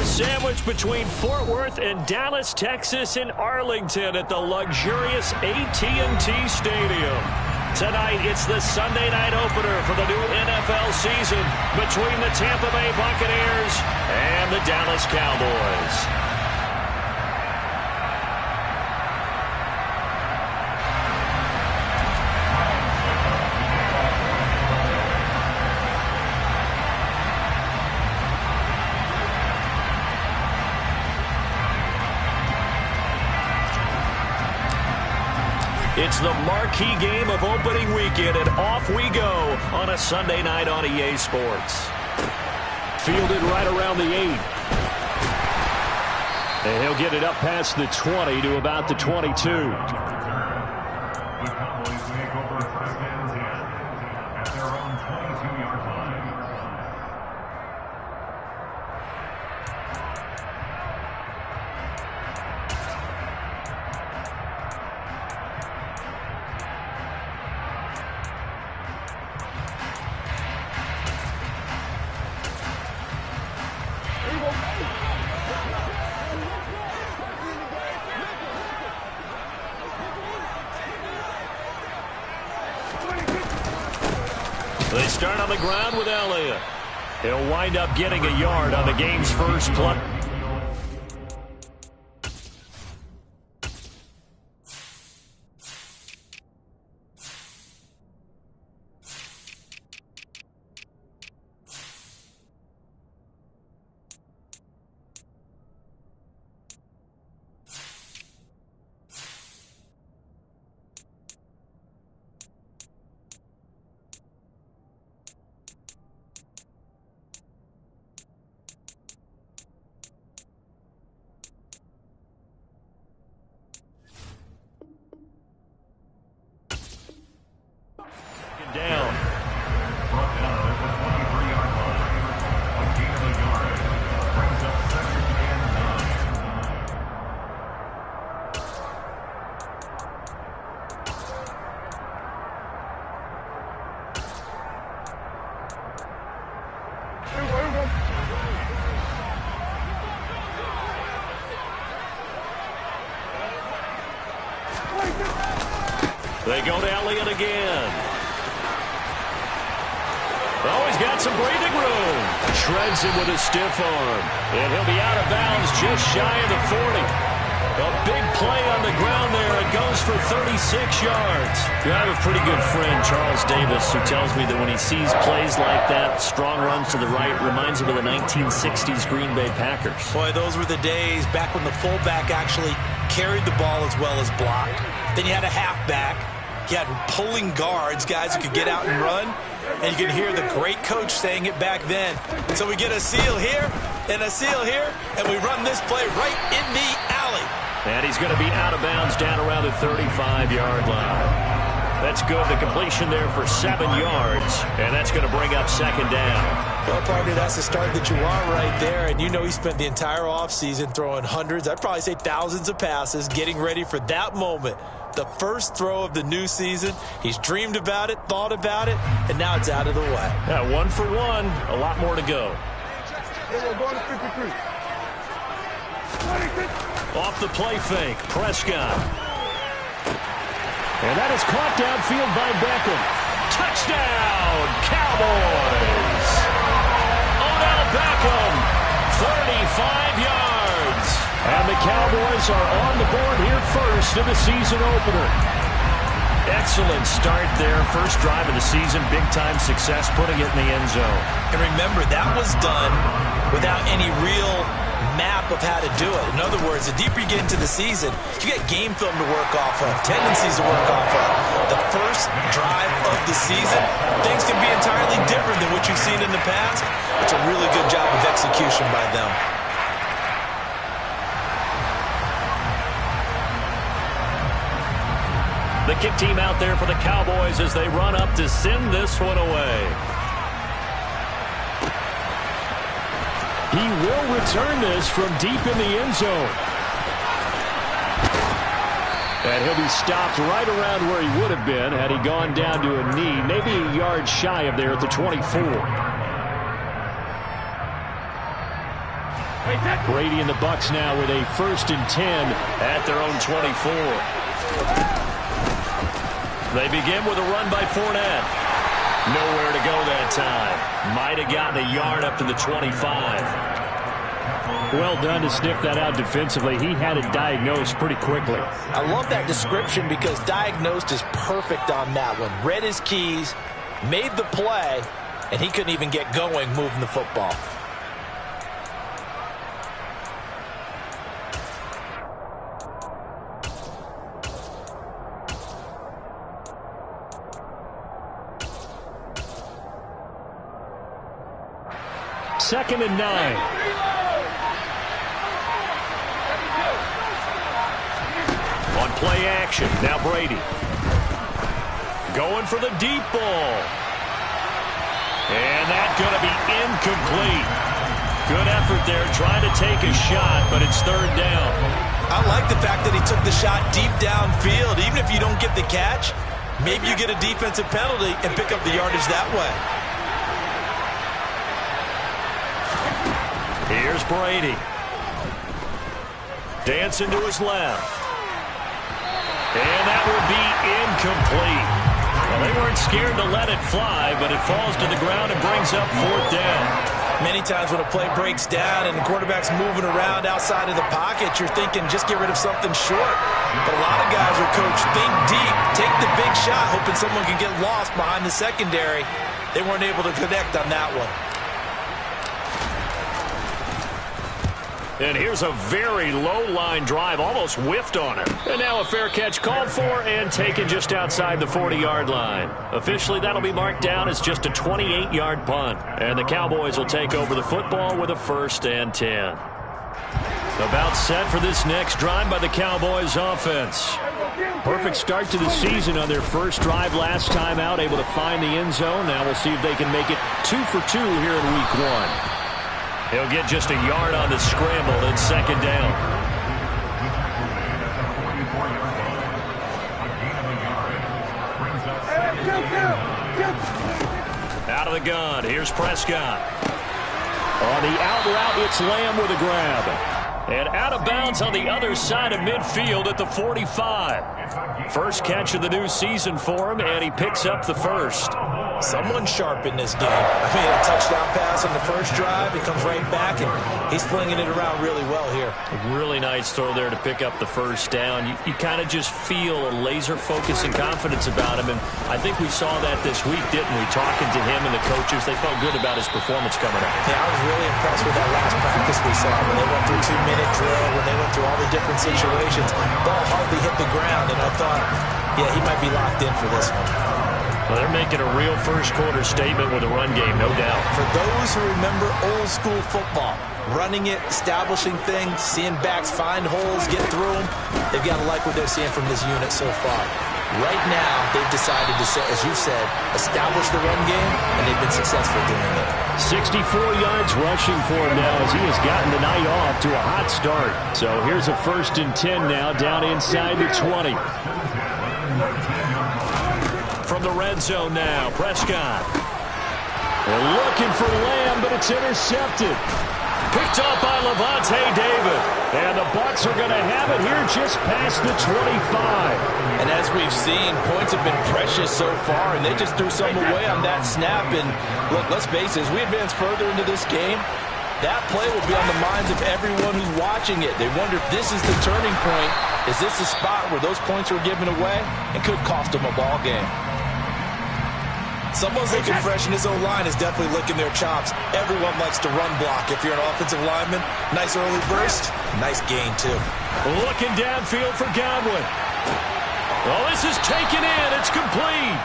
Sandwiched between Fort Worth and Dallas, Texas, and Arlington at the luxurious AT&T Stadium. Tonight, it's the Sunday night opener for the new NFL season between the Tampa Bay Buccaneers and the Dallas Cowboys. It's the marquee game of opening weekend, and off we go on a Sunday night on EA Sports. Fielded right around the 8. And he'll get it up past the 20 to about the 22. They start on the ground with Elliott. He'll wind up getting a yard on the game's first play. Down. They go to Elliott again. Oh, he's got some breathing room. Shreds him with a stiff arm. And he'll be out of bounds just shy of the 40. A big play on the ground there. It goes for 36 yards. I have a pretty good friend, Charles Davis, who tells me that when he sees plays like that, strong runs to the right, reminds him of the 1960s Green Bay Packers. Boy, those were the days back when the fullback actually carried the ball as well as blocked. Then you had a halfback. You had pulling guards, guys who could get out and run. And you can hear the great coach saying it back then. So we get a seal here and a seal here, and we run this play right in the alley. And he's going to be out of bounds down around the 35-yard line. That's good. The completion there for 7 yards, and that's going to bring up second down. Well, partner, that's the start that you want right there. And you know he spent the entire offseason throwing hundreds, I'd probably say thousands of passes, getting ready for that moment. The first throw of the new season. He's dreamed about it, thought about it, and now it's out of the way. Yeah, 1 for 1. A lot more to go. Off the play fake, Prescott. And that is caught downfield by Beckham. Touchdown, Cowboys! Odell Beckham, 35 yards. And the Cowboys are on the board here first in the season opener. Excellent start there. First drive of the season. Big-time success putting it in the end zone. And remember, that was done without any real map of how to do it. In other words, the deeper you get into the season, you get game film to work off of, tendencies to work off of. The first drive of the season, things can be entirely different than what you've seen in the past. It's a really good job of execution by them. The kick team out there for the Cowboys as they run up to send this one away. He will return this from deep in the end zone. And he'll be stopped right around where he would have been had he gone down to a knee, maybe a yard shy of there at the 24. Brady and the Bucs now with a 1st and 10 at their own 24. They begin with a run by Fournette. Nowhere to go that time. Might have gotten a yard up to the 25. Well done to sniff that out defensively. He had it diagnosed pretty quickly. I love that description because diagnosed is perfect on that one. Read his keys, made the play, and he couldn't even get going moving the football. Second and 9. On play action, now Brady. Going for the deep ball. And that's going to be incomplete. Good effort there, trying to take a shot, but it's 3rd down. I like the fact that he took the shot deep downfield. Even if you don't get the catch, maybe you get a defensive penalty and pick up the yardage that way. Here's Brady. Dancing to his left. And that will be incomplete. Well, they weren't scared to let it fly, but it falls to the ground and brings up 4th down. Many times when a play breaks down and the quarterback's moving around outside of the pocket, you're thinking just get rid of something short. But a lot of guys are coached, think deep, take the big shot, hoping someone can get lost behind the secondary. They weren't able to connect on that one. And here's a very low line drive, almost whiffed on him. And now a fair catch called for and taken just outside the 40-yard line. Officially, that'll be marked down as just a 28-yard punt. And the Cowboys will take over the football with a 1st and 10. About set for this next drive by the Cowboys offense. Perfect start to the season on their first drive last time out, able to find the end zone. Now we'll see if they can make it 2 for 2 here in week 1. He'll get just a yard on the scramble and 2nd down. Out of the gun, here's Prescott. On the out route, it's Lamb with a grab. And out of bounds on the other side of midfield at the 45. First catch of the new season for him, and he picks up the 1st. Someone sharp in this game. I mean, a touchdown pass on the first drive. He comes right back, and he's flinging it around really well here. A really nice throw there to pick up the 1st down. You kind of just feel a laser focus and confidence about him, and I think we saw that this week, didn't we? Talking to him and the coaches, they felt good about his performance coming up. Yeah, I was really impressed with that last practice we saw when they went through 2-minute drill, when they went through all the different situations. Ball hardly hit the ground, and I thought, yeah, he might be locked in for this one. Well, they're making a real first-quarter statement with a run game, no doubt. For those who remember old-school football, running it, establishing things, seeing backs find holes, get through them, they've got to like what they're seeing from this unit so far. Right now, they've decided to, as you said, establish the run game, and they've been successful doing it. 64 yards rushing for him now as he has gotten the night off to a hot start. So here's a 1st and 10 now down inside the 20. From the red zone now, Prescott. They're looking for Lamb, but it's intercepted. Picked up by Levante David. And the Bucs are going to have it here just past the 25. And as we've seen, points have been precious so far, and they just threw some away on that snap. And look, let's face it, as we advance further into this game, that play will be on the minds of everyone who's watching it. They wonder if this is the turning point. Is this the spot where those points were given away and could cost them a ball game? Someone's looking fresh, and his O-line is definitely licking their chops. Everyone likes to run block. If you're an offensive lineman, nice early burst, nice gain, too. Looking downfield for Godwin. Well, this is taken in. It's complete.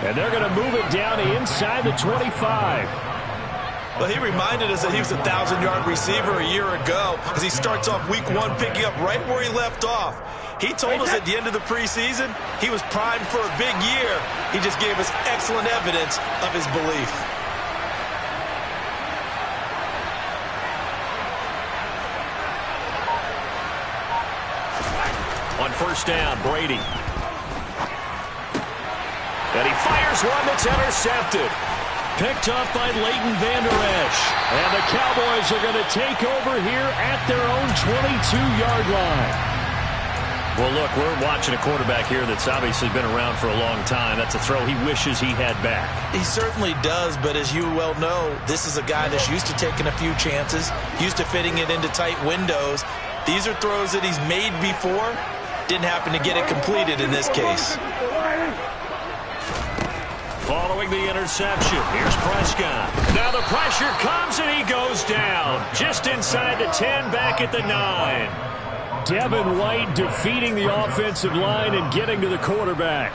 And they're going to move it down inside the 25. Well, he reminded us that he was a 1,000-yard receiver a year ago as he starts off week 1 picking up right where he left off. He told us at the end of the preseason he was primed for a big year. He just gave us excellent evidence of his belief. On 1st down, Brady. And he fires one that's intercepted. Picked up by Leighton Vander Esch. And the Cowboys are going to take over here at their own 22-yard line. Well, look, we're watching a quarterback here that's obviously been around for a long time. That's a throw he wishes he had back. He certainly does, but as you well know, this is a guy that's used to taking a few chances, used to fitting it into tight windows. These are throws that he's made before. Didn't happen to get it completed in this case. Following the interception, here's Prescott. Now the pressure comes and he goes down. Just inside the 10, back at the 9. Devin White defeating the offensive line and getting to the quarterback.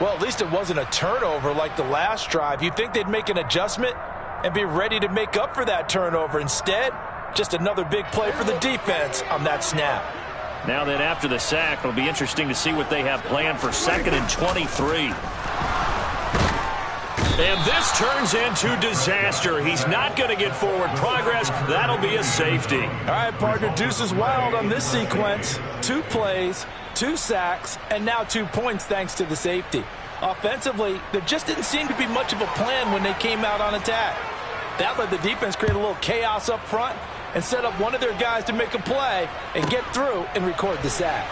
Well, at least it wasn't a turnover like the last drive. You'd think they'd make an adjustment and be ready to make up for that turnover. Instead, just another big play for the defense on that snap. Now then, after the sack, it'll be interesting to see what they have planned for 2nd and 23. And this turns into disaster. He's not going to get forward progress. That'll be a safety. All right, partner, deuces wild on this sequence. 2 plays, 2 sacks, and now 2 points thanks to the safety. Offensively, there just didn't seem to be much of a plan when they came out on attack. That let the defense create a little chaos up front and set up one of their guys to make a play and get through and record the sack.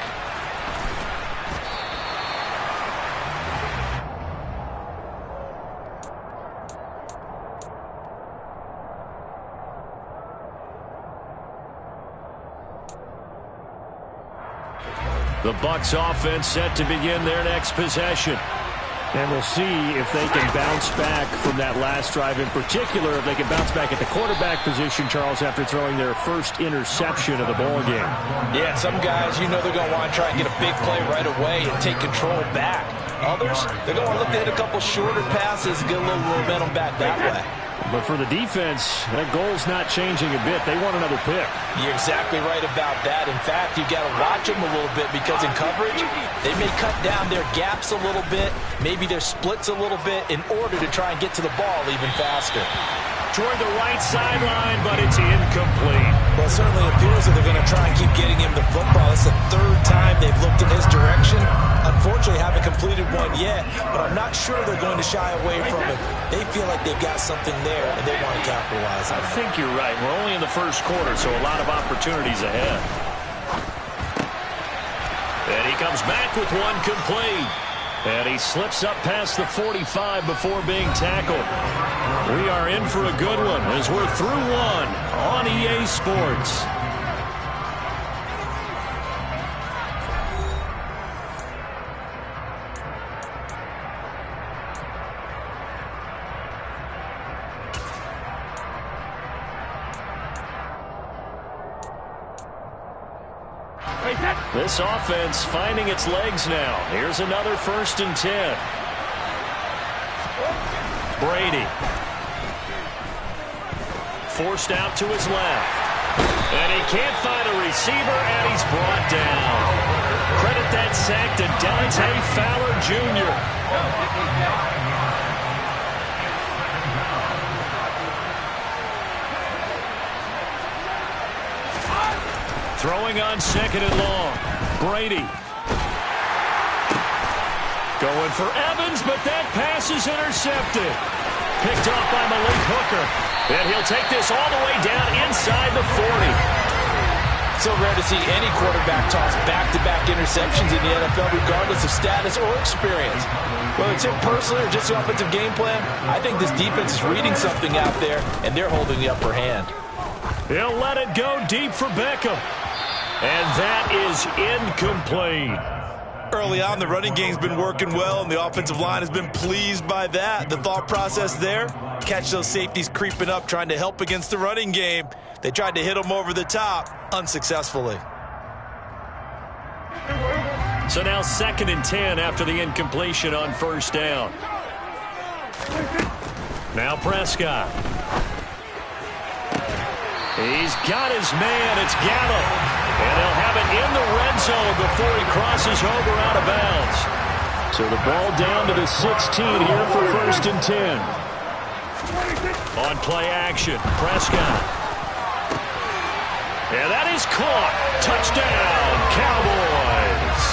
The Bucs offense set to begin their next possession. And we'll see if they can bounce back from that last drive. In particular, if they can bounce back at the quarterback position, Charles, after throwing their first interception of the ballgame. Yeah, some guys, you know they're going to want to try and get a big play right away and take control back. Others, they're going to look to hit a couple shorter passes and get a little momentum back that way. But for the defense, that goal's not changing a bit. They want another pick. You're exactly right about that. In fact, you've got to watch them a little bit because in coverage, they may cut down their gaps a little bit, maybe their splits a little bit in order to try and get to the ball even faster. Toward the right sideline, but it's incomplete. Well, it certainly appears that they're going to try and keep getting him the football. It's the 3rd time they've looked in his direction. Unfortunately, haven't completed one yet, but I'm not sure they're going to shy away from it. They feel like they've got something there, and they want to capitalize on it. I think you're right. We're only in the first quarter, so a lot of opportunities ahead. And he comes back with one complete. And he slips up past the 45 before being tackled. We are in for a good one as we're through one on EA Sports. This offense finding its legs now. Here's another 1st and 10. Brady. Forced out to his left. And he can't find a receiver, and he's brought down. Credit that sack to Dante Fowler Jr. Throwing on 2nd and long. Brady. Going for Evans, but that pass is intercepted. Picked off by Malik Hooker. And he'll take this all the way down inside the 40. So rare to see any quarterback toss back-to-back interceptions in the NFL, regardless of status or experience. Whether it's him personally or just the offensive game plan, I think this defense is reading something out there, and they're holding the upper hand. He'll let it go deep for Beckham. And that is incomplete. Early on, the running game's been working well, and the offensive line has been pleased by that. The thought process there, catch those safeties creeping up, trying to help against the running game. They tried to hit them over the top, unsuccessfully. So now 2nd and 10 after the incompletion on 1st down. Now Prescott. He's got his man. It's Gallup. And they'll have it in the red zone before he crosses over out of bounds. So the ball down to the 16 here for 1st and 10. On play action, Prescott. And that is caught. Touchdown, Cowboys.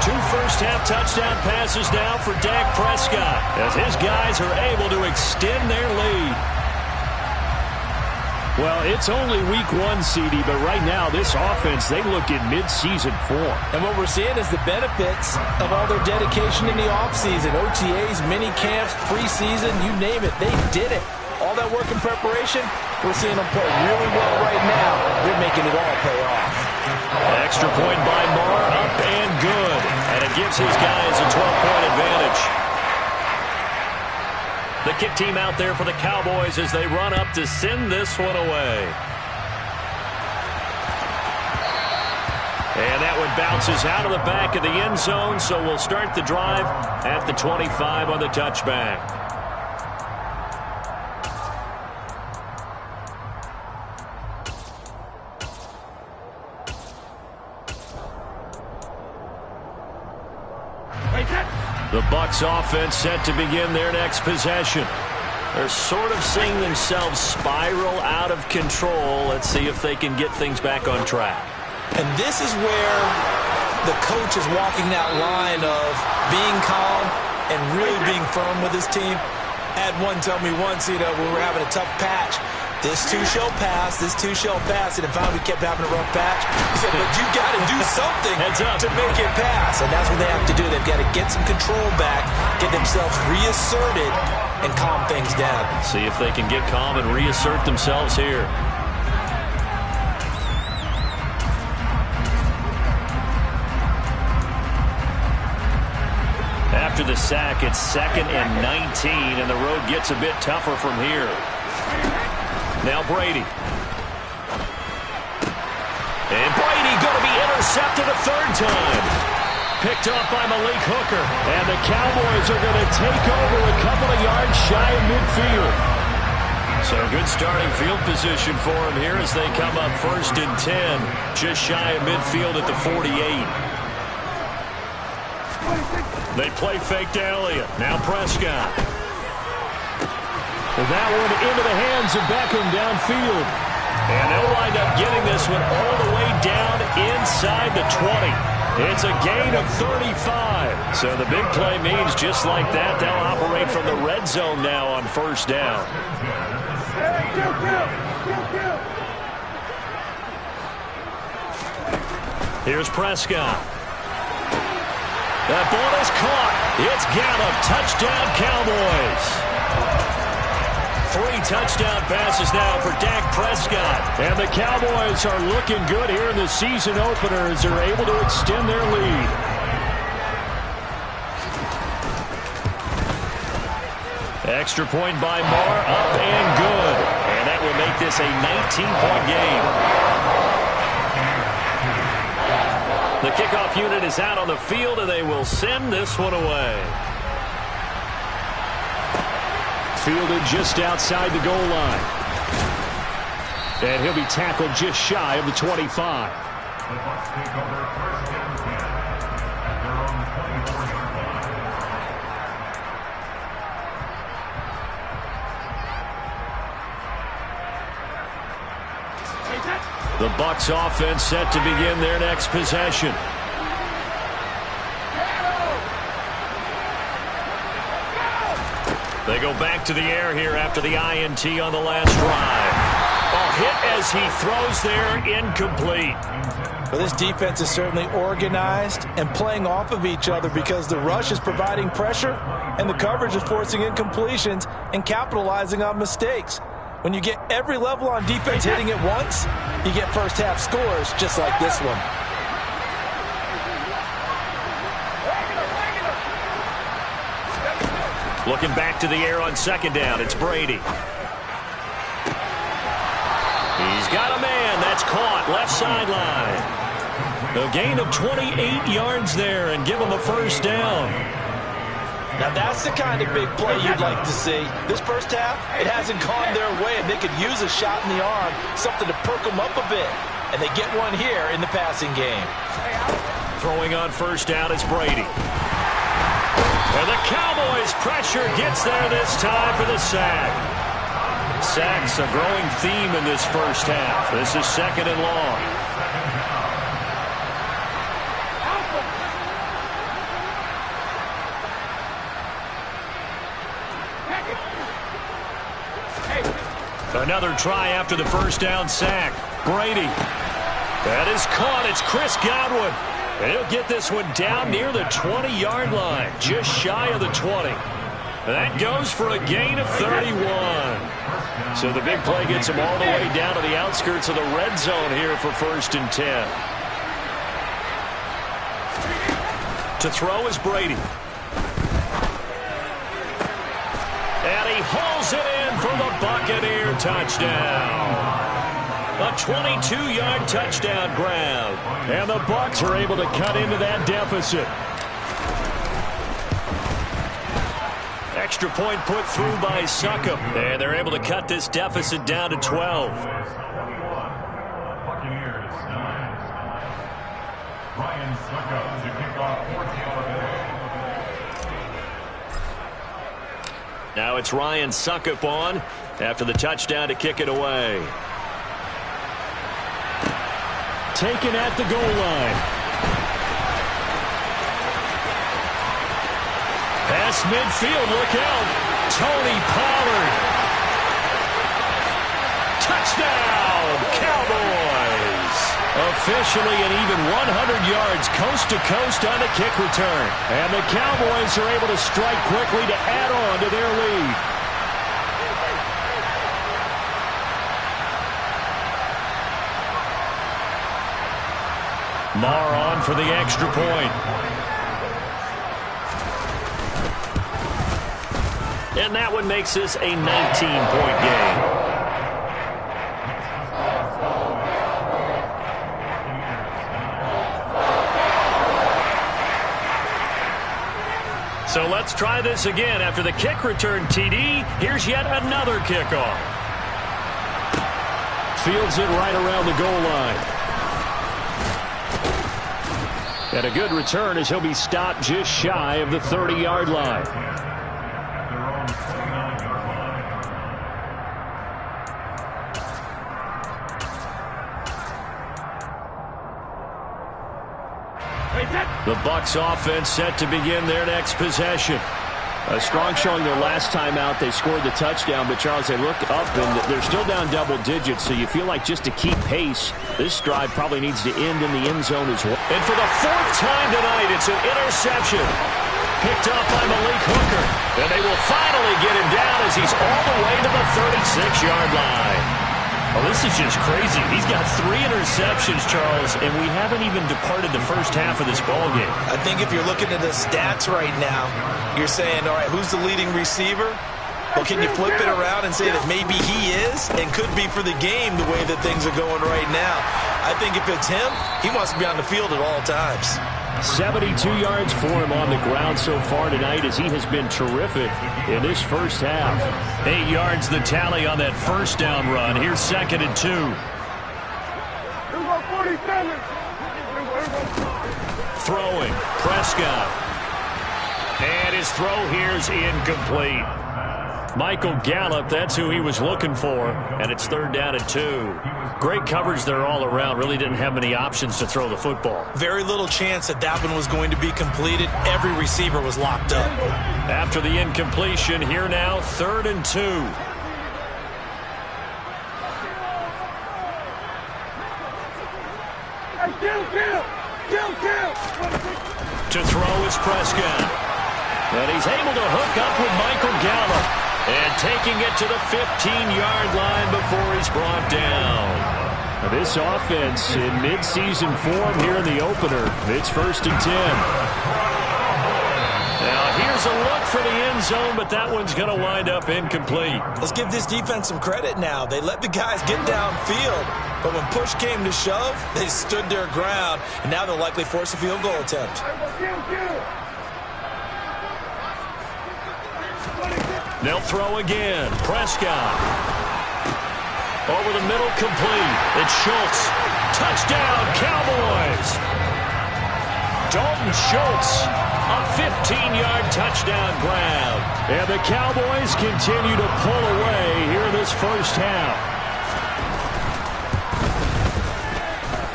2 first-half touchdown passes now for Dak Prescott as his guys are able to extend their lead. Well, it's only week 1, CD, but right now this offense, they look in mid-season form. And what we're seeing is the benefits of all their dedication in the offseason. OTAs, mini camps, preseason, you name it, they did it. All that work in preparation, we're seeing them play really well right now. They're making it all pay off. Extra point by Marr, up and good. And it gives his guys a 12-point advantage. The kick team out there for the Cowboys as they run up to send this one away. And that one bounces out of the back of the end zone, so we'll start the drive at the 25 on the touchback. The Bucs offense set to begin their next possession. They're sort of seeing themselves spiral out of control. Let's see if they can get things back on track. And this is where the coach is walking that line of being calm and really being firm with his team. I had one tell me once, when we were having a tough patch, this too shall pass, this too shall pass. And finally we kept having a rough patch. He said, but you got to do something to make it pass. And that's what they have to do. They've got to get some control back, get themselves reasserted, and calm things down. See if they can get calm and reassert themselves here. After the sack, it's 2nd and 19, and the road gets a bit tougher from here. Now Brady. And Brady going to be intercepted a 3rd time. Picked off by Malik Hooker. And the Cowboys are going to take over a couple of yards shy of midfield. So good starting field position for them here as they come up 1st and 10. Just shy of midfield at the 48. They play fake to Elliott. Now Prescott. Well, that one into the hands of Beckham downfield. And they'll wind up getting this one all the way down inside the 20. It's a gain of 35. So the big play means just like that, they'll operate from the red zone now on 1st down. Here's Prescott. That ball is caught. It's Gallup. Touchdown, Cowboys. 3 touchdown passes now for Dak Prescott. And the Cowboys are looking good here in the season opener as they're able to extend their lead. Extra point by Marr, up and good. And that will make this a 19-point game. The kickoff unit is out on the field, and they will send this one away. Fielded just outside the goal line. And he'll be tackled just shy of the 25. The Bucs offense set to begin their next possession. They go back to the air here after the INT on the last drive. Hit as he throws there, incomplete. Well, this defense is certainly organized and playing off of each other because the rush is providing pressure and the coverage is forcing incompletions and capitalizing on mistakes. When you get every level on defense hitting at once, you get first half scores just like this one. Looking back to the air on 2nd down, it's Brady. He's got a man. That's caught. Left sideline. A gain of 28 yards there and give him a 1st down. Now that's the kind of big play you'd like to see. This first half, it hasn't gone their way, and they could use a shot in the arm, something to perk them up a bit. And they get one here in the passing game. Throwing on 1st down, it's Brady. And the Cowboys' pressure gets there this time for the sack. Sacks a growing theme in this first half. This is 2nd and long. Another try after the first down sack. Brady. That is caught. It's Chris Godwin. And he'll get this one down near the 20-yard line, just shy of the 20. That goes for a gain of 31. So the big play gets him all the way down to the outskirts of the red zone here for 1st and 10. To throw is Brady. And he hauls it in for the Buccaneer touchdown. A 22-yard touchdown grab. And the Bucs are able to cut into that deficit. Extra point put through by Succop. And they're able to cut this deficit down to 12. Buccaneers 9. Ryan Succop to kick off 14th of the day. Now it's Ryan Succop on after the touchdown to kick it away. Taken at the goal line. Pass midfield, look out. Tony Pollard. Touchdown, Cowboys. Officially an even 100 yards coast to coast on the kick return. And the Cowboys are able to strike quickly to add on to their lead. Marr on for the extra point. And that one makes this a 19-point game. So let's try this again. After the kick return, TD, here's yet another kickoff. Fields it right around the goal line. And a good return as he'll be stopped just shy of the 30-yard line. The Bucs offense set to begin their next possession. A strong showing their last time out. They scored the touchdown, but Charles, they look up and they're still down double digits, so you feel like just to keep pace, this drive probably needs to end in the end zone as well. And for the 4th time tonight, it's an interception. Picked up by Malik Hooker. And they will finally get him down as he's all the way to the 36-yard line. Well, this is just crazy. He's got 3 interceptions, Charles, and we haven't even departed the first half of this ballgame. I think if you're looking at the stats right now, you're saying, all right, who's the leading receiver? Well, can you flip it around and say that maybe he is and could be for the game the way that things are going right now? I think if it's him, he wants to be on the field at all times. 72 yards for him on the ground so far tonight as he has been terrific in this first half. 8 yards the tally on that first down run. Here's 2nd and 2. Throwing, Prescott. And his throw here's incomplete. Michael Gallup, that's who he was looking for, and it's 3rd down and 2. Great coverage there all around. Really didn't have many options to throw the football. Very little chance that that one was going to be completed. Every receiver was locked up. After the incompletion, here now, 3rd and 2. To throw is Prescott. And he's able to hook up with Michael Gallup. And taking it to the 15-yard line before he's brought down. This offense in midseason form here in the opener. It's 1st and 10. Now here's a look for the end zone, but that one's going to wind up incomplete. Let's give this defense some credit now. They let the guys get downfield, but when push came to shove, they stood their ground, and now they'll likely force a field goal attempt. They'll throw again. Prescott. Over the middle, complete. It's Schultz. Touchdown, Cowboys. Dalton Schultz, a 15-yard touchdown grab. And the Cowboys continue to pull away here in this first half.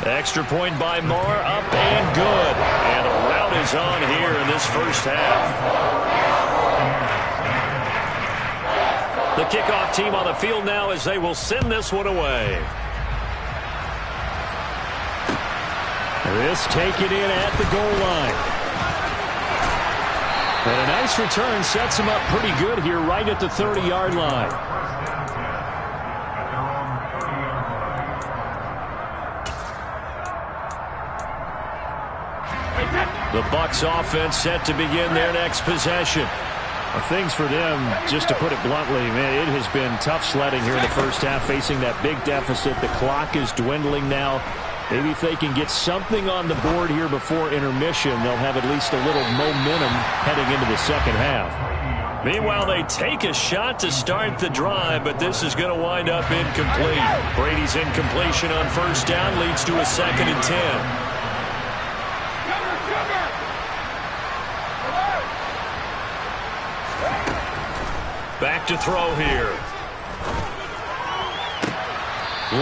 Extra point by Marr, up and good. And a rout is on here in this first half. The kickoff team on the field now as they will send this one away. This taken in at the goal line. And a nice return sets him up pretty good here right at the 30-yard line. The Bucs offense set to begin their next possession. Things for them, just to put it bluntly, man, it has been tough sledding here in the first half, facing that big deficit. The clock is dwindling now. Maybe if they can get something on the board here before intermission, they'll have at least a little momentum heading into the second half. Meanwhile, they take a shot to start the drive, but this is going to wind up incomplete. Brady's incompletion on first down leads to a 2nd and 10. Back to throw here.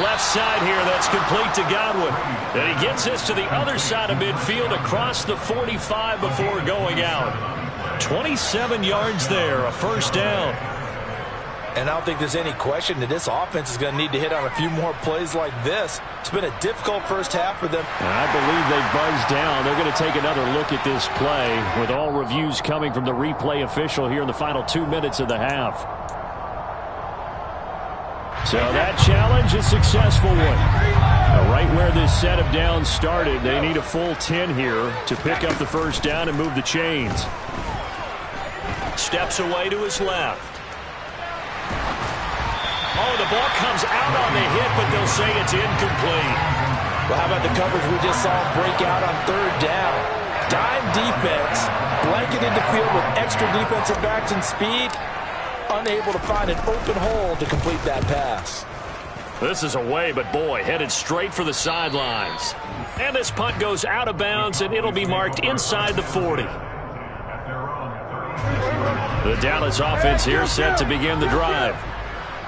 Left side here, that's complete to Godwin. And he gets this to the other side of midfield across the 45 before going out. 27 yards there, a first down. And I don't think there's any question that this offense is going to need to hit on a few more plays like this. It's been a difficult first half for them. And I believe they buzzed down. They're going to take another look at this play with all reviews coming from the replay official here in the final 2 minutes of the half. So that challenge, a successful one. Right where this set of downs started, they need a full 10 here to pick up the first down and move the chains. Steps away to his left. Oh, the ball comes out on the hit, but they'll say it's incomplete. Well, how about the coverage we just saw break out on third down? Dime defense, blanketed the field with extra defensive backs and speed, unable to find an open hole to complete that pass. This is away, but boy, headed straight for the sidelines. And this punt goes out of bounds, and it'll be marked inside the 40. The Dallas offense here set to begin the drive.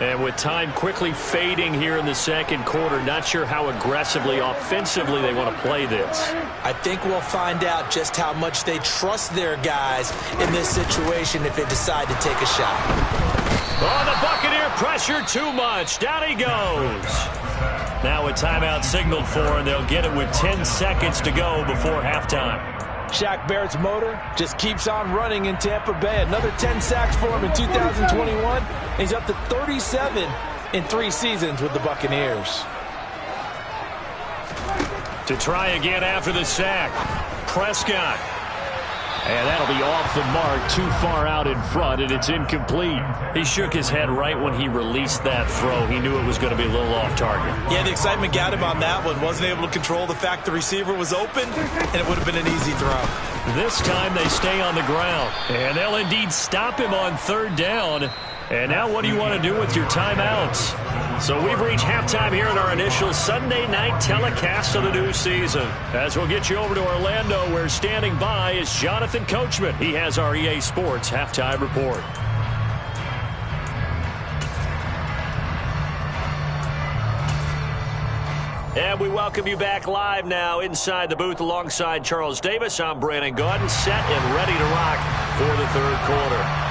And with time quickly fading here in the second quarter, not sure how aggressively, offensively they want to play this. I think we'll find out just how much they trust their guys in this situation if they decide to take a shot. Oh, the Buccaneer pressure too much. Down he goes. Now a timeout signaled for, and they'll get it with 10 seconds to go before halftime. Shaq Barrett's motor just keeps on running in Tampa Bay. Another 10 sacks for him in 2021. He's up to 37 in 3 seasons with the Buccaneers. To try again after the sack, Prescott. And that'll be off the mark, too far out in front, and it's incomplete. He shook his head right when he released that throw. He knew it was going to be a little off target. Yeah, the excitement got him on that one. Wasn't able to control the fact the receiver was open, and it would have been an easy throw. This time they stay on the ground, and they'll indeed stop him on third down. And now what do you want to do with your timeouts? So we've reached halftime here in our initial Sunday night telecast of the new season. As we'll get you over to Orlando, where standing by is Jonathan Coachman. He has our EA Sports halftime report. And we welcome you back live now inside the booth alongside Charles Davis. I'm Brandon Gaudin, set and ready to rock for the third quarter.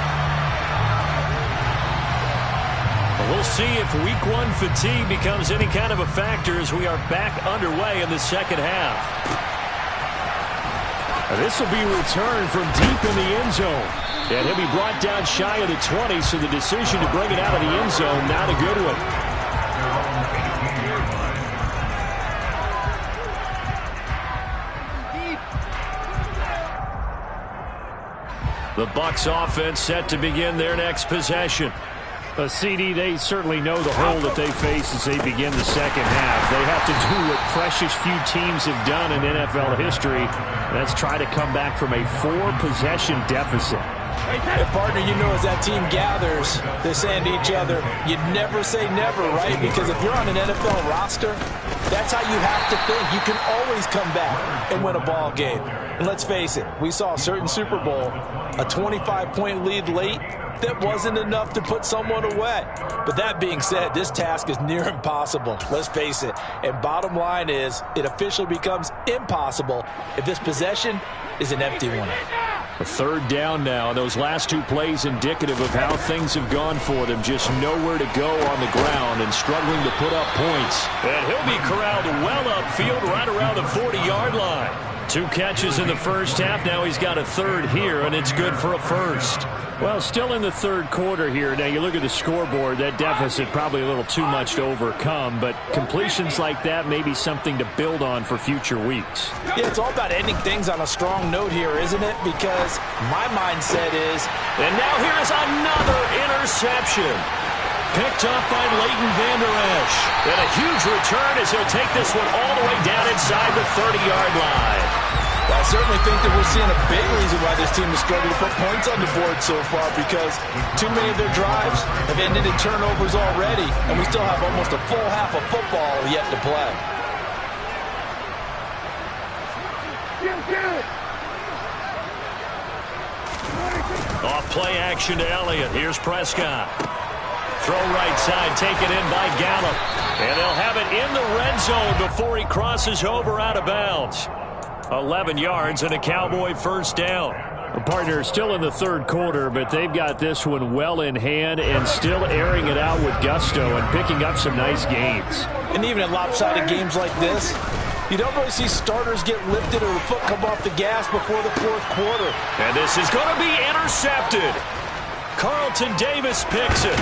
We'll see if week 1 fatigue becomes any kind of a factor as we are back underway in the second half. This will be returned from deep in the end zone. And he'll be brought down shy of the 20, so the decision to bring it out of the end zone, not a good one. The Bucs offense set to begin their next possession. CD, they certainly know the hole that they face as they begin the second half. They have to do what precious few teams have done in NFL history. That's try to come back from a 4-possession deficit. Hey, partner, you know as that team gathers, they're saying to each other, you never say never, right? Because if you're on an NFL roster, that's how you have to think. You can always come back and win a ball game. And let's face it, we saw a certain Super Bowl, a 25-point lead late, that wasn't enough to put someone away. But that being said, this task is near impossible. Let's face it. And bottom line is, it officially becomes impossible if this possession is an empty one. A third down now. Those last two plays indicative of how things have gone for them. Just nowhere to go on the ground and struggling to put up points. And he'll be corralled well upfield right around the 40-yard line. 2 catches in the first half. Now he's got a third here, and it's good for a first. Well, still in the third quarter here. Now, you look at the scoreboard, that deficit probably a little too much to overcome, but completions like that may be something to build on for future weeks. Yeah, it's all about ending things on a strong note here, isn't it? Because my mindset is... And now here is another interception. Picked up by Leighton Vander Esch. And a huge return as he'll take this one all the way down inside the 30-yard line. Well, I certainly think that we're seeing a big reason why this team has struggled to put points on the board so far, because too many of their drives have ended in turnovers already, and we still have almost a full half of football yet to play. Off play action to Elliott. Here's Prescott. Throw right side, taken in by Gallup. And they'll have it in the red zone before he crosses over out of bounds. 11 yards and a Cowboy first down. A partner still in the third quarter, but they've got this one well in hand and still airing it out with gusto and picking up some nice gains. And even in lopsided games like this, you don't really see starters get lifted or the foot come off the gas before the fourth quarter. And this is going to be intercepted. Carlton Davis picks it.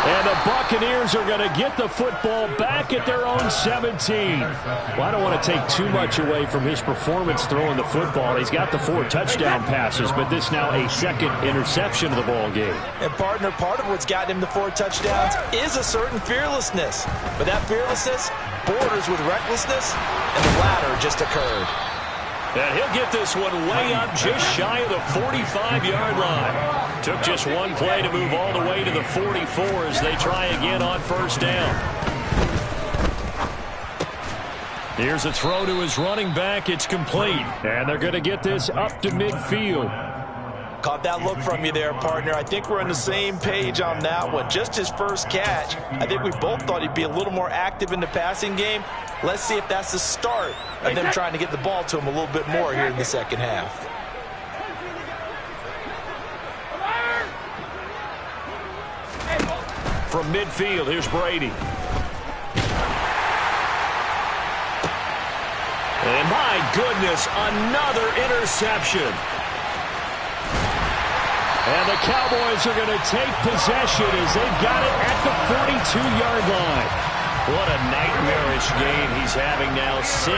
And the Buccaneers are going to get the football back at their own 17. Well, I don't want to take too much away from his performance throwing the football. He's got the 4 touchdown passes, but this now a second interception of the ball game. And partner, part of what's gotten him the 4 touchdowns is a certain fearlessness. But that fearlessness borders with recklessness, and the latter just occurred. And he'll get this one way up just shy of the 45-yard line. Took just one play to move all the way to the 44 as they try again on first down. Here's a throw to his running back. It's complete. And they're going to get this up to midfield. Caught that look from you there, partner. I think we're on the same page on that one. Just his first catch. I think we both thought he'd be a little more active in the passing game. Let's see if that's the start of them trying to get the ball to him a little bit more here in the second half. From midfield, here's Brady. And my goodness, another interception. And the Cowboys are going to take possession as they've got it at the 42-yard line. What a nightmarish game he's having now. 6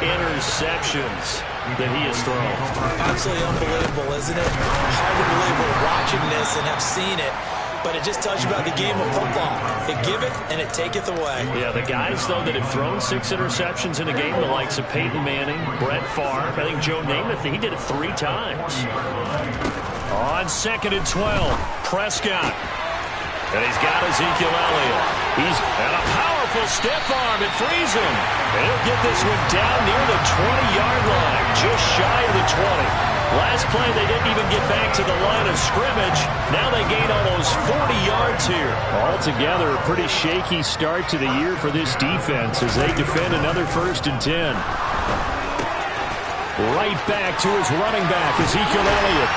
interceptions that he has thrown. Absolutely unbelievable, isn't it? Hard to believe we're watching this and have seen it. But it just tells you about the game of football. It giveth and it taketh away. Yeah, the guys, though, that have thrown 6 interceptions in a game, the likes of Peyton Manning, Brett Favre, I think Joe Namath, he did it 3 times. On 2nd and 12, Prescott. And he's got Ezekiel Elliott. He's at a powerful stiff arm. It frees him. And he'll get this one down near the 20-yard line, just shy of the 20. Last play, they didn't even get back to the line of scrimmage. Now they gain almost 40 yards here. Altogether, a pretty shaky start to the year for this defense as they defend another 1st and 10. Right back to his running back, Ezekiel Elliott.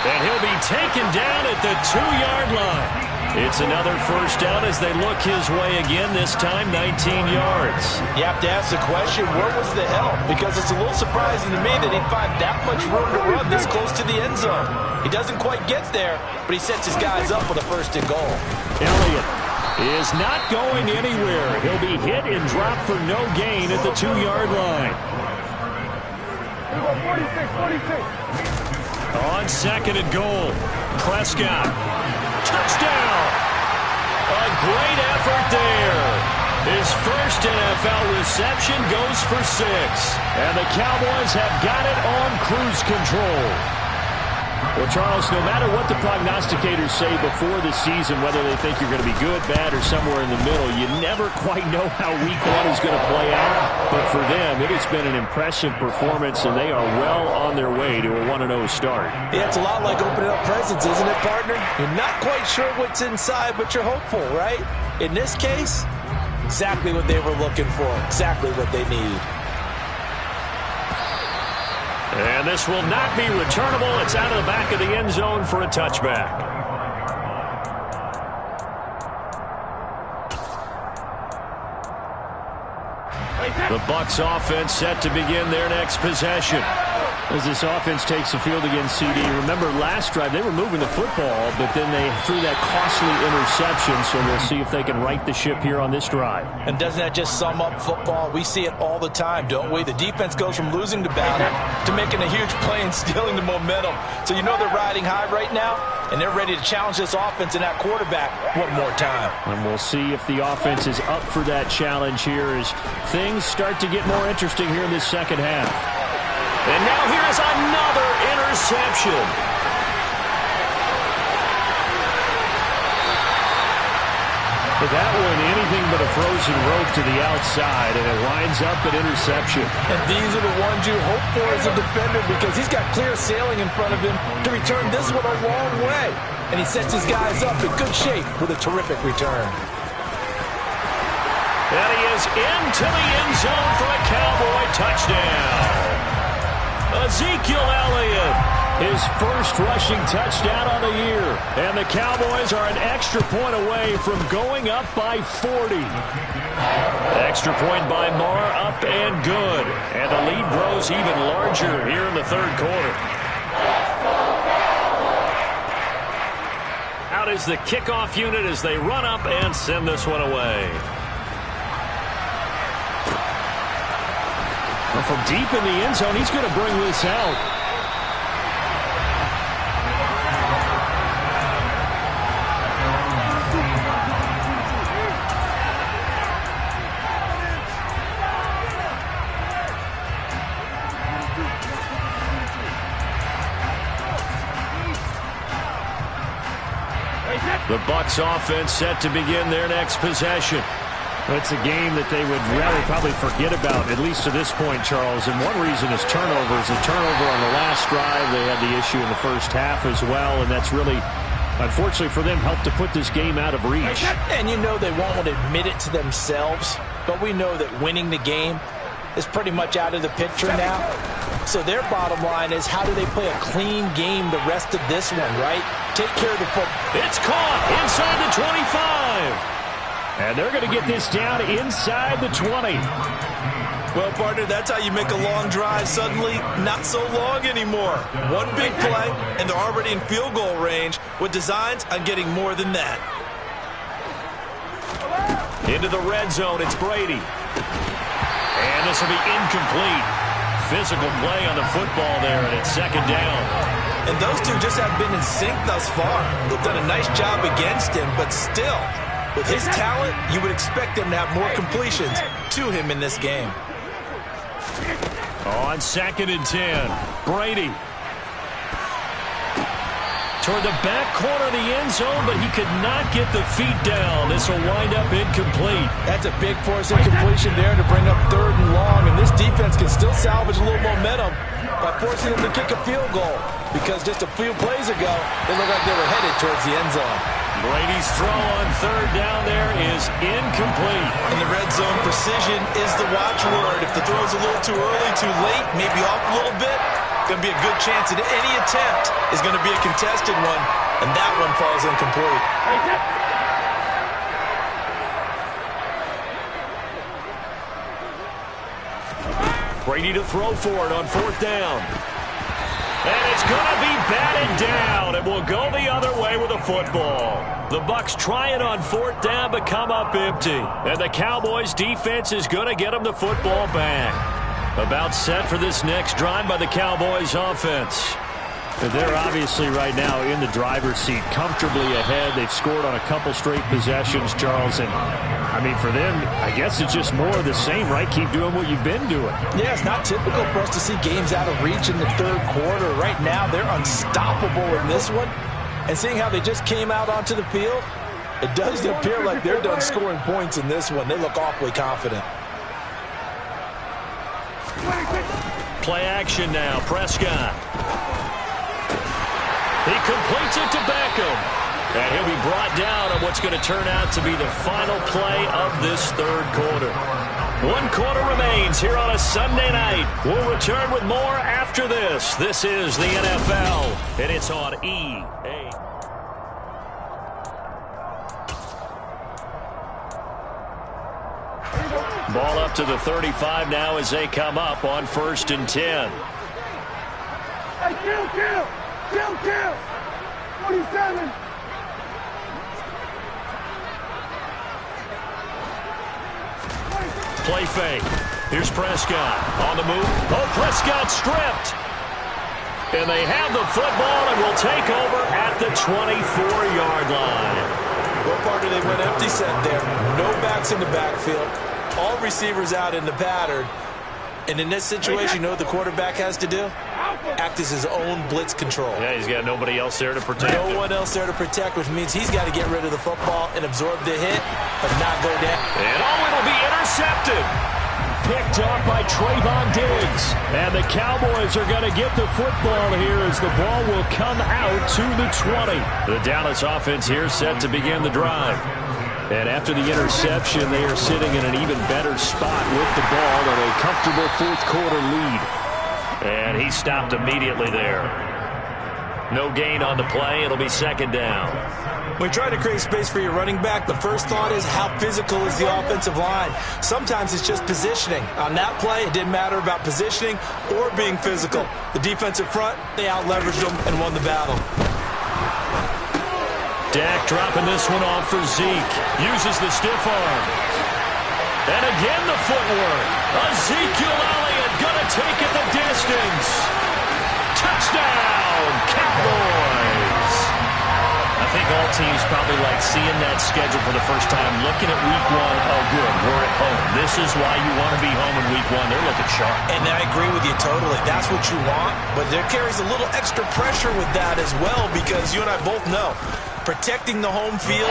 And he'll be taken down at the 2-yard line. It's another first down as they look his way again, this time 19 yards. You have to ask the question, where was the help? Because it's a little surprising to me that he'd find that much room to run this close to the end zone. He doesn't quite get there, but he sets his guys up with a 1st and goal. Elliott is not going anywhere. He'll be hit and dropped for no gain at the 2-yard line. 46. On 2nd and goal, Prescott. Touchdown! A great effort there. His first NFL reception goes for 6. And the Cowboys have got it on cruise control. Well, Charles, no matter what the prognosticators say before the season, whether they think you're going to be good, bad, or somewhere in the middle, you never quite know how week 1 is going to play out. But for them, it has been an impressive performance, and they are well on their way to a 1-0 start. Yeah, it's a lot like opening up presents, isn't it, partner? You're not quite sure what's inside, but you're hopeful, right? In this case, exactly what they were looking for, exactly what they need. And this will not be returnable. It's out of the back of the end zone for a touchback. The Bucs offense set to begin their next possession. As this offense takes the field against CD, remember last drive they were moving the football, but then they threw that costly interception, so we'll see if they can right the ship here on this drive. And doesn't that just sum up football? We see it all the time, don't we? The defense goes from losing the battle to making a huge play and stealing the momentum. So you know they're riding high right now, and they're ready to challenge this offense and that quarterback one more time. And we'll see if the offense is up for that challenge here as things start to get more interesting here in this second half. And now here is another interception. But that one, anything but a frozen rope to the outside, and it winds up an interception. And these are the ones you hope for as a defender because he's got clear sailing in front of him to return this one a long way. And he sets his guys up in good shape with a terrific return. And he is into the end zone for a Cowboy touchdown. Ezekiel Elliott, his first rushing touchdown on the year. And the Cowboys are an extra point away from going up by 40. Extra point by Marr, up and good. And the lead grows even larger here in the third quarter. Out is the kickoff unit as they run up and send this one away. Well, from deep in the end zone, he's going to bring this out. The Bucs offense set to begin their next possession. It's a game that they would rather probably forget about, at least to this point, Charles. And one reason is turnovers. A turnover on the last drive. They had the issue in the first half as well, and that's really, unfortunately for them, helped to put this game out of reach. And you know they won't admit it to themselves, but we know that winning the game is pretty much out of the picture now. So their bottom line is, how do they play a clean game the rest of this one, right? Take care of the football. It's caught inside the 25. And they're going to get this down inside the 20. Well, partner, that's how you make a long drive suddenly not so long anymore. One big play, and they're already in field goal range with designs on getting more than that. Into the red zone, it's Brady. And this will be incomplete. Physical play on the football there, and it's second down. And those two just have been in sync thus far. They've done a nice job against him, but still, with his talent, you would expect him to have more completions to him in this game. On 2nd and 10, Brady. Toward the back corner of the end zone, but he could not get the feet down. This will wind up incomplete. That's a big force incompletion there to bring up 3rd and long, and this defense can still salvage a little momentum by forcing them to kick a field goal, because just a few plays ago, they looked like they were headed towards the end zone. Brady's throw on 3rd down there is incomplete. In the red zone, precision is the watchword. If the throw's a little too early, too late, maybe off a little bit, going to be a good chance that any attempt is going to be a contested one, and that one falls incomplete. Brady to throw for it on 4th down. And it's going to be batted down. It will go the other way with the football. The Bucs try it on 4th down, but come up empty. And the Cowboys' defense is going to get them the football back. About set for this next drive by the Cowboys' offense. They're obviously right now in the driver's seat, comfortably ahead. They've scored on a couple straight possessions, Charles. And, I mean, for them, I guess it's just more of the same, right? Keep doing what you've been doing. Yeah, it's not typical for us to see games out of reach in the 3rd quarter. Right now, they're unstoppable in this one. And seeing how they just came out onto the field, it does appear like they're done scoring points in this one. They look awfully confident. Play action now. Prescott. He completes it to Beckham. And he'll be brought down on what's going to turn out to be the final play of this 3rd quarter. 1 quarter remains here on a Sunday night. We'll return with more after this. This is the NFL, and it's on EA. Ball up to the 35 now as they come up on 1st and 10. Hey, kill! 47! Play fake. Here's Prescott on the move. Oh, Prescott stripped. And they have the football and will take over at the 24-yard line. Well, partner, they went empty set there. No backs in the backfield. All receivers out in the pattern. And in this situation, you know what the quarterback has to do? Act as his own blitz control. Yeah, he's got nobody else there to protect him. No one else there to protect, which means he's got to get rid of the football and absorb the hit, but not go down. And it'll be intercepted. Picked up by Trayvon Diggs. And the Cowboys are going to get the football here as the ball will come out to the 20. The Dallas offense here set to begin the drive. And after the interception, they are sitting in an even better spot with the ball and a comfortable 4th quarter lead. And he stopped immediately there. No gain on the play. It'll be 2nd down. When you try to create space for your running back, the first thought is how physical is the offensive line. Sometimes it's just positioning. On that play, it didn't matter about positioning or being physical. The defensive front, they out-leveraged them and won the battle. Dak dropping this one off for Zeke. Uses the stiff arm. And again the footwork. Ezekiel Elliott going to take it the distance. Touchdown, Cowboys. I think all teams probably like seeing that schedule for the first time, looking at week 1. Oh, good, we're at home. This is why you want to be home in week 1. They're looking sharp. And I agree with you totally. That's what you want, but there carries a little extra pressure with that as well because you and I both know protecting the home field,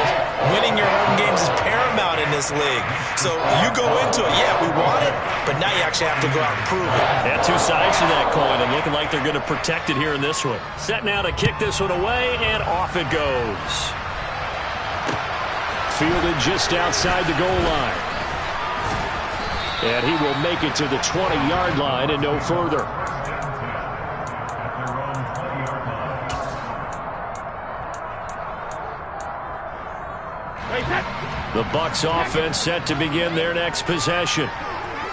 winning your home games is paramount in this league. So you go into it, yeah, we want it, but now you actually have to go out and prove it. Yeah, 2 sides to that coin, and looking like they're going to protect it here in this one. Set now to kick this one away, and off it goes. Fielded just outside the goal line. And he will make it to the 20-yard line and no further. The Bucs offense set to begin their next possession.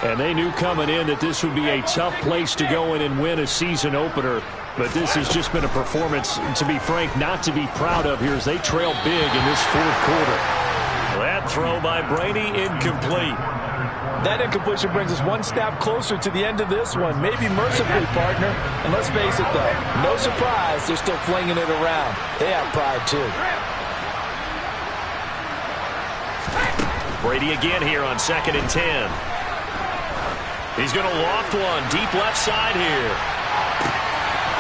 And they knew coming in that this would be a tough place to go in and win a season opener. But this has just been a performance, to be frank, not to be proud of here as they trail big in this 4th quarter. That throw by Brady incomplete. That incompletion brings us one step closer to the end of this one. Maybe mercifully, partner. And let's face it, though, no surprise, they're still flinging it around. They have pride, too. Brady again here on 2nd and 10. He's going to loft one deep left side here.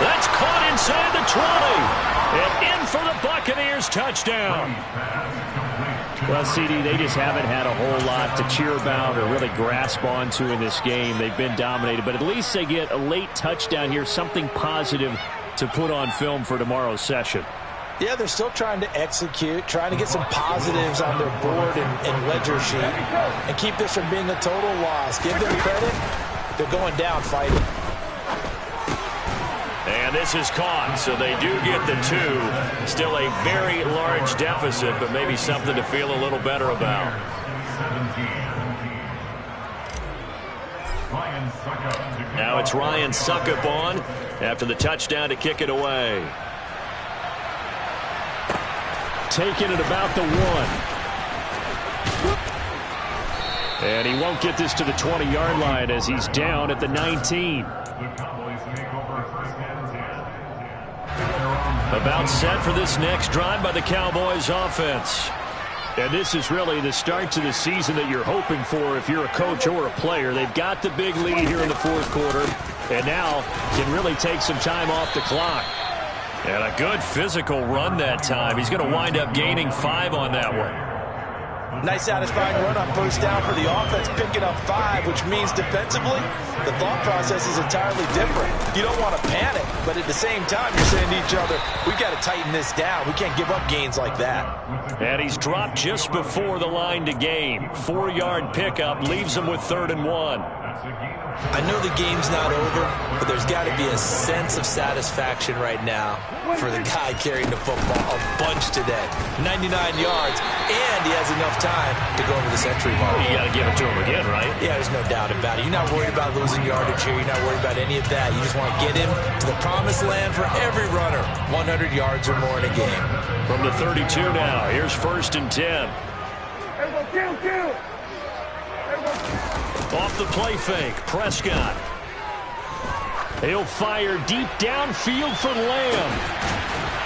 That's caught inside the 20. And in for the Buccaneers touchdown. Well, CD, they just haven't had a whole lot to cheer about or really grasp onto in this game. They've been dominated, but at least they get a late touchdown here, something positive to put on film for tomorrow's session. Yeah, they're still trying to execute, trying to get some positives on their board and ledger sheet, and keep this from being a total loss. Give them credit. They're going down fighting. And this is caught, so they do get the 2. Still a very large deficit, but maybe something to feel a little better about. Now it's Ryan Succop on after the touchdown to kick it away. Taking it about the 1. And he won't get this to the 20-yard line as he's down at the 19. About set for this next drive by the Cowboys offense. And this is really the start to the season that you're hoping for if you're a coach or a player. They've got the big lead here in the 4th quarter and now can really take some time off the clock. And a good physical run that time. He's going to wind up gaining 5 on that one. Nice satisfying run on first down for the offense, picking up 5, which means defensively, the thought process is entirely different. You don't want to panic, but at the same time, you're saying to each other, we've got to tighten this down. We can't give up gains like that. And he's dropped just before the line to gain. 4-yard pickup leaves him with 3rd and 1. I know the game's not over, but there's got to be a sense of satisfaction right now for the guy carrying the football a bunch today. 99 yards, and he has enough time to go over the century mark. You got to give it to him again, right? Yeah, there's no doubt about it. You're not worried about losing yardage here. You're not worried about any of that. You just want to get him to the promised land for every runner. 100 yards or more in a game. From the 32 now, here's 1st and 10. Kill. Off the play fake, Prescott. He'll fire deep downfield for Lamb.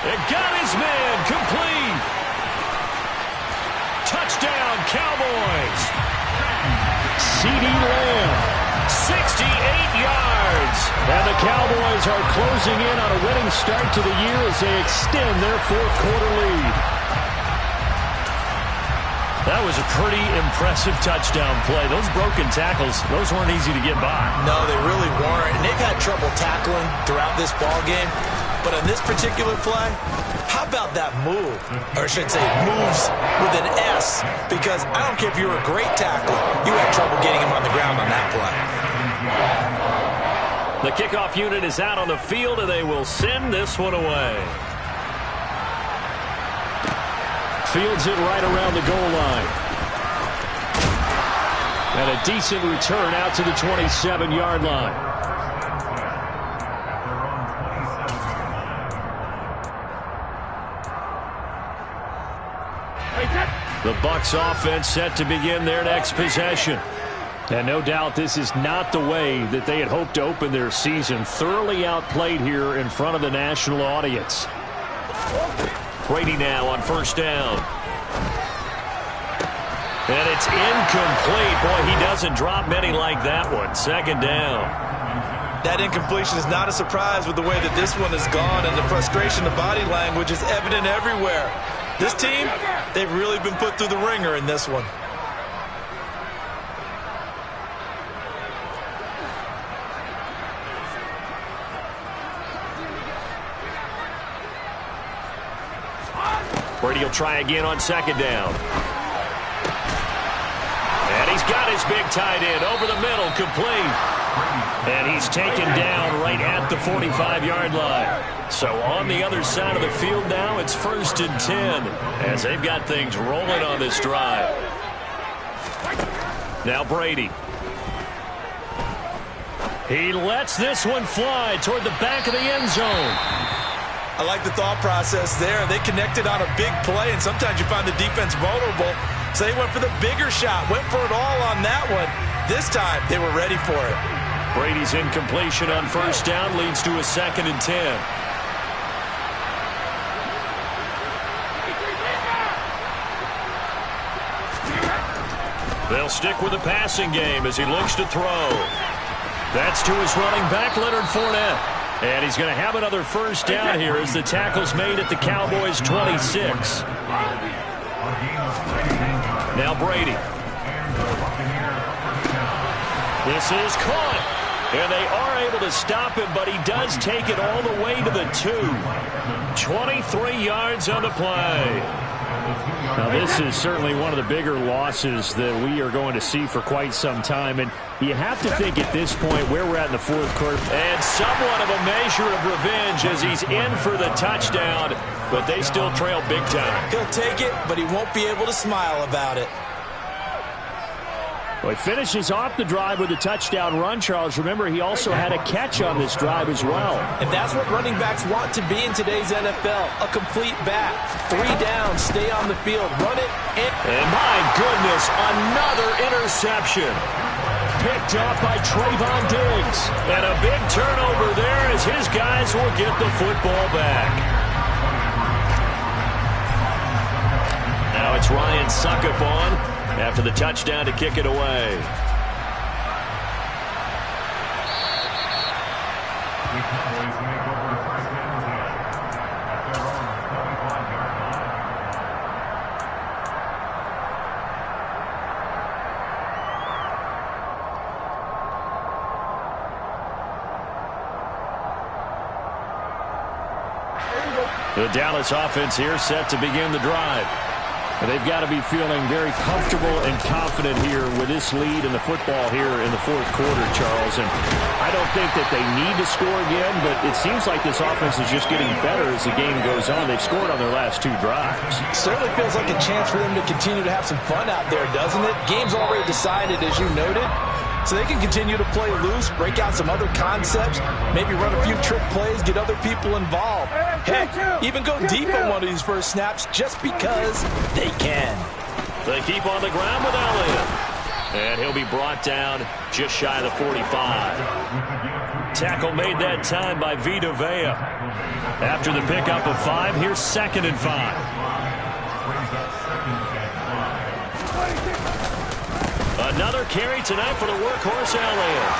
It got his man, complete. Touchdown, Cowboys. CeeDee Lamb, 68 yards. And the Cowboys are closing in on a winning start to the year as they extend their 4th quarter lead. That was a pretty impressive touchdown play. Those broken tackles, those weren't easy to get by. No, they really weren't. And they've had trouble tackling throughout this ball game. But on this particular play, how about that move? Or I should say moves with an S. Because I don't care if you were a great tackler, you had trouble getting him on the ground on that play. The kickoff unit is out on the field, and they will send this one away. Fields it right around the goal line. And a decent return out to the 27-yard line. The Bucs offense set to begin their next possession. And no doubt this is not the way that they had hoped to open their season. Thoroughly outplayed here in front of the national audience. Brady now on 1st down. And it's incomplete. Boy, he doesn't drop many like that one. 2nd down. That incompletion is not a surprise with the way that this one has gone, and the frustration, the body language is evident everywhere. This team, they've really been put through the ringer in this one. Brady will try again on 2nd down. And he's got his big tight end over the middle, complete. And he's taken down right at the 45-yard line. So on the other side of the field now, it's 1st and 10 as they've got things rolling on this drive. Now Brady. He lets this one fly toward the back of the end zone. I like the thought process there. They connected on a big play, and sometimes you find the defense vulnerable. So they went for the bigger shot, went for it all on that one. This time, they were ready for it. Brady's incompletion on 1st down leads to a 2nd and 10. They'll stick with the passing game as he looks to throw. That's to his running back, Leonard Fournette. And he's going to have another 1st down here as the tackle's made at the Cowboys' 26. Now Brady. This is caught. And they are able to stop him, but he does take it all the way to the 2. 23 yards on the play. Now, this is certainly one of the bigger losses that we are going to see for quite some time. And you have to think at this point where we're at in the 4th quarter. And somewhat of a measure of revenge as he's in for the touchdown, but they still trail big time. He'll take it, but he won't be able to smile about it. Well, he finishes off the drive with a touchdown run, Charles. Remember, he also had a catch on this drive as well. And that's what running backs want to be in today's NFL, a complete back. 3 down, stay on the field, run it. And my goodness, another interception. Picked up by Trayvon Diggs. And a big turnover there as his guys will get the football back. Now it's Ryan Succop on after the touchdown to kick it away. The Dallas offense here set to begin the drive. And they've got to be feeling very comfortable and confident here with this lead in the football here in the fourth quarter, Charles. And I don't think that they need to score again, but it seems like this offense is just getting better as the game goes on. They've scored on their last 2 drives. Certainly feels like a chance for them to continue to have some fun out there, doesn't it? Game's already decided, as you noted. So they can continue to play loose, break out some other concepts, maybe run a few trick plays, get other people involved. Heck, even go deep on one of these first snaps just because they can. They keep on the ground with Elliott. And he'll be brought down just shy of the 45. Tackle made that time by Vita Vea. After the pickup of 5, here's 2nd and 5. Another carry tonight for the workhorse Elliott.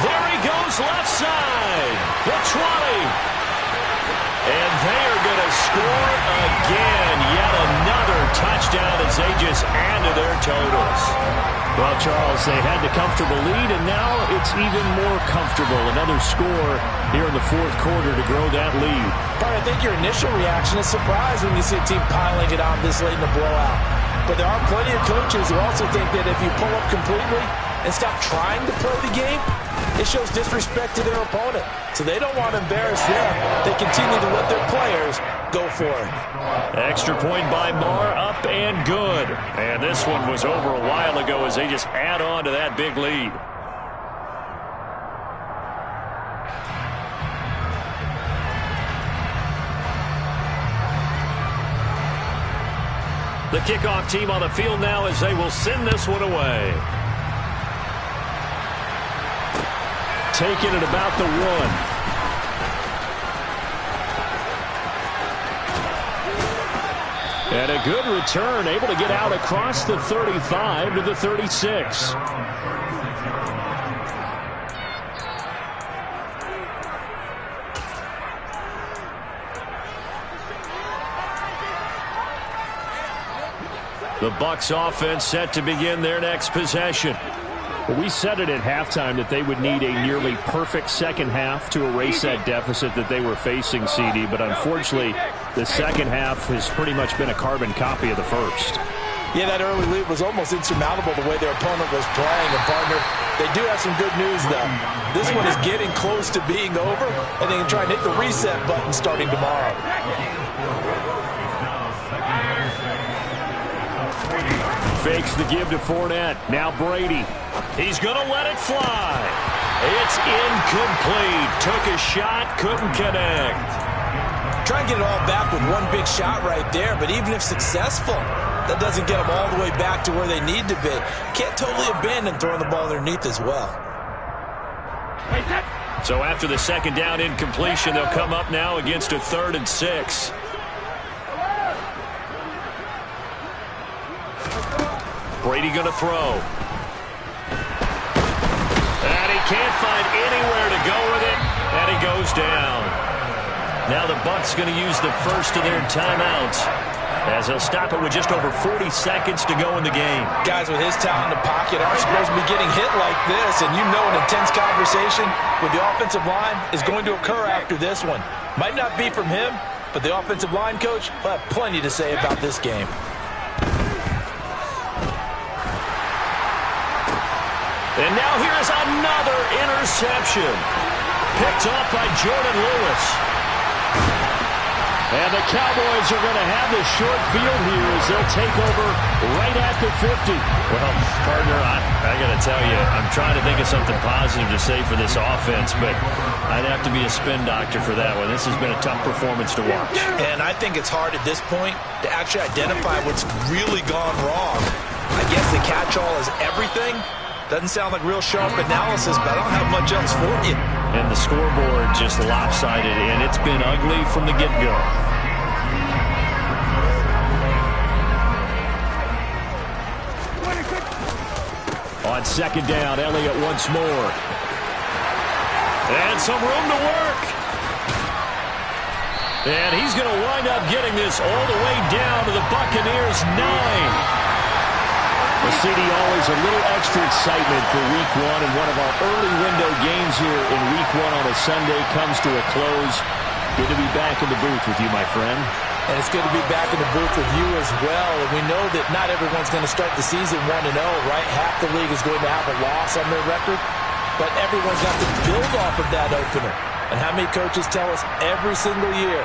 There he goes left side. The 20. And they are going to score again. Yet another touchdown as they just add to their totals. Well, Charles, they had the comfortable lead, and now it's even more comfortable. Another score here in the fourth quarter to grow that lead. But I think your initial reaction is surprise when you see a team piling it on this late in the blowout. But there are plenty of coaches who also think that if you pull up completely and stop trying to play the game, it shows disrespect to their opponent. So they don't want to embarrass them. They continue to let their players go for it. Extra point by Marr, up and good. And this one was over a while ago as they just add on to that big lead. The kickoff team on the field now as they will send this one away. Taking it about the 1. And a good return, able to get out across the 35 to the 36. The Bucs offense set to begin their next possession. We said it at halftime that they would need a nearly perfect second half to erase that deficit that they were facing, CD. But unfortunately, the second half has pretty much been a carbon copy of the first. Yeah, that early lead was almost insurmountable the way their opponent was playing. And, partner, they do have some good news, though. This one is getting close to being over, and they can try and hit the reset button starting tomorrow. Fakes the give to Fournette. Now Brady. He's going to let it fly. It's incomplete. Took a shot, couldn't connect. Try and get it all back with one big shot right there, but even if successful, that doesn't get them all the way back to where they need to be. Can't totally abandon throwing the ball underneath as well. So after the second down incompletion, they'll come up now against a 3rd and 6. Brady going to throw. And he can't find anywhere to go with it, and he goes down. Now the Bucs going to use the first of their timeouts as they'll stop it with just over 40 seconds to go in the game. Guys with his talent in the pocket aren't supposed to be getting hit like this, and you know an intense conversation with the offensive line is going to occur after this one. Might not be from him, but the offensive line coach will have plenty to say about this game. And now here is another interception. Picked off by Jordan Lewis. And the Cowboys are going to have the short field here as they'll take over right at the 50. Well, partner, I got to tell you, I'm trying to think of something positive to say for this offense, but I'd have to be a spin doctor for that one. This has been a tough performance to watch. And I think it's hard at this point to actually identify what's really gone wrong. I guess the catch-all is everything. Doesn't sound like real sharp analysis, but I don't have much else for you. And the scoreboard just lopsided, and it's been ugly from the get-go. On second down, Elliott once more. And some room to work. And he's going to wind up getting this all the way down to the Buccaneers' 9. Well, CD, always a little extra excitement for Week 1, and one of our early window games here in Week 1 on a Sunday comes to a close. Good to be back in the booth with you, my friend. And it's good to be back in the booth with you as well. And we know that not everyone's going to start the season 1-0, right? Half the league is going to have a loss on their record. But everyone's got to build off of that opener. And how many coaches tell us every single year,